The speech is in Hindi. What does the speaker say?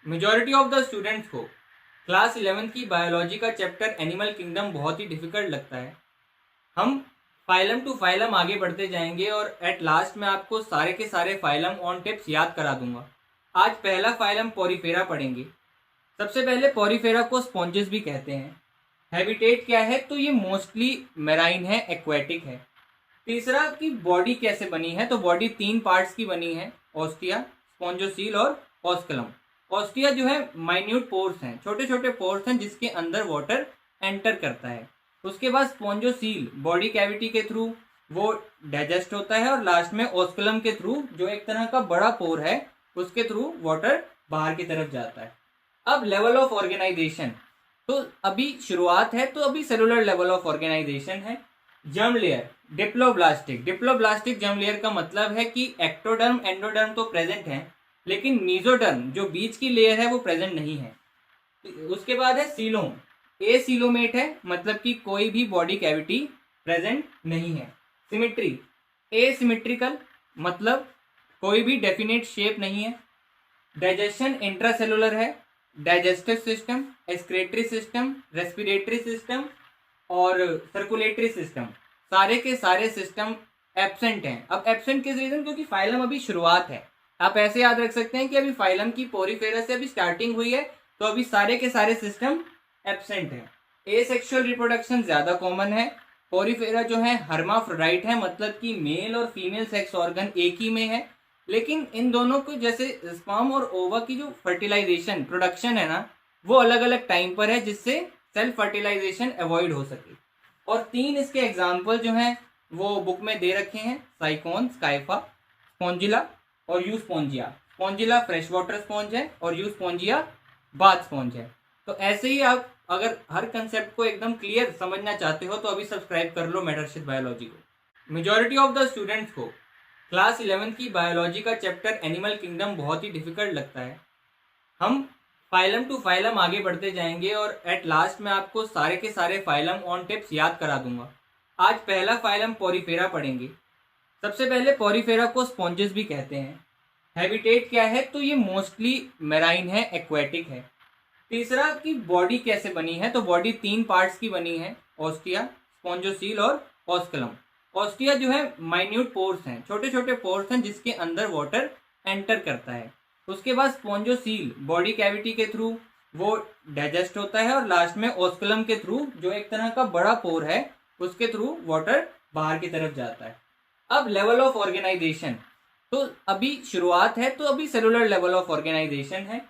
मेजॉरिटी ऑफ द स्टूडेंट्स को क्लास 11th की बायोलॉजी का चैप्टर एनिमल किंगडम बहुत ही डिफिकल्ट लगता है। हम फाइलम टू फाइलम आगे बढ़ते जाएंगे और एट लास्ट में आपको सारे के सारे फाइलम ऑन टिप्स याद करा दूंगा। आज पहला फाइलम पॉरीफेरा पढ़ेंगे। सबसे पहले पॉरीफेरा को स्पॉन्जेस भी कहते हैं। हैबिटेट क्या है, तो ये मोस्टली मेराइन है, एक्वेटिक है। तीसरा की बॉडी कैसे बनी है, तो बॉडी 3 पार्ट्स की बनी है, ऑस्टिया, स्पॉन्जोसील और ऑस्कलम। ऑस्टिया जो है माइन्यूट पोर्स हैं, छोटे छोटे पोर्स हैं जिसके अंदर वाटर एंटर करता है। उसके बाद स्पॉन्जोसील बॉडी कैविटी के थ्रू वो डाइजेस्ट होता है और लास्ट में ऑस्कलम के थ्रू जो एक तरह का बड़ा पोर है उसके थ्रू वाटर बाहर की तरफ जाता है। अब लेवल ऑफ ऑर्गेनाइजेशन, तो अभी शुरुआत है, तो अभी सेलुलर लेवल ऑफ ऑर्गेनाइजेशन है। Germ layer diploblastic. Diploblastic germ layer का मतलब है कि एक्टोडर्म एंडोडर्म तो प्रेजेंट है लेकिन मीजोडर्म जो बीच की लेयर है वो प्रेजेंट नहीं है। उसके बाद है सीलोम। ए सीलोमेट है, मतलब कि कोई भी बॉडी कैविटी प्रेजेंट नहीं है। सिमेट्री ए सिमेट्रिकल, मतलब कोई भी डेफिनेट शेप नहीं है। डाइजेशन इंट्रासेलुलर है। Digestive system, excretory system, respiratory system और सर्कुलेटरी सिस्टम, सारे के सारे सिस्टम एब्सेंट हैं। अब एब्सेंट किस रीजन, क्योंकि फाइलम अभी शुरुआत है। आप ऐसे याद रख सकते हैं कि अभी फाइलम की पोरीफेरा से अभी स्टार्टिंग हुई है, तो अभी सारे के सारे सिस्टम एब्सेंट है। एसेक्सुअल रिप्रोडक्शन ज्यादा कॉमन है। पोरीफेरा जो है हर्माफ्रोडाइट है, मतलब कि मेल और फीमेल सेक्स ऑर्गन एक ही में है, लेकिन इन दोनों को जैसे स्पर्म और ओवा की जो फर्टिलाइजेशन प्रोडक्शन है ना, वो अलग अलग टाइम पर है जिससे सेल्फ फर्टिलाइजेशन अवॉइड हो सके। और 3 इसके एग्जाम्पल जो हैं वो बुक में दे रखे हैं, साइकोन, स्काइफा, स्पॉन्जिला और यूस्पोंजिया। स्पॉन्जिला फ्रेश वाटर स्पॉन्ज है और यूस्पोंजिया बाथ स्पॉन्ज है। तो ऐसे ही आप अगर हर कंसेप्ट को एकदम क्लियर समझना चाहते हो तो अभी सब्सक्राइब कर लो मेडरशिप बायोलॉजी को। मेजॉरिटी ऑफ द स्टूडेंट्स को क्लास 11th की बायोलॉजी का चैप्टर एनिमल किंगडम बहुत ही डिफिकल्ट लगता है। हम फाइलम टू फाइलम आगे बढ़ते जाएंगे और एट लास्ट में आपको सारे के सारे फाइलम ऑन टिप्स याद करा दूंगा। आज पहला फाइलम पॉरीफेरा पढ़ेंगे। सबसे पहले पॉरीफेरा को स्पॉन्जेस भी कहते हैं। हैबिटेट क्या है, तो ये मोस्टली मेराइन है, एक्वेटिक है। तीसरा की बॉडी कैसे बनी है, तो बॉडी 3 पार्ट्स की बनी है, ऑस्टिया, स्पॉन्जोसील और ऑस्कलम। ऑस्टिया जो है माइन्यूट पोर्स हैं, छोटे छोटे पोर्स हैं जिसके अंदर वाटर एंटर करता है। उसके बाद स्पॉन्जोसील बॉडी कैविटी के थ्रू वो डाइजेस्ट होता है और लास्ट में ऑस्कलम के थ्रू जो एक तरह का बड़ा पोर है उसके थ्रू वाटर बाहर की तरफ जाता है। अब लेवल ऑफ ऑर्गेनाइजेशन, तो अभी शुरुआत है, तो अभी सेलुलर लेवल ऑफ ऑर्गेनाइजेशन है।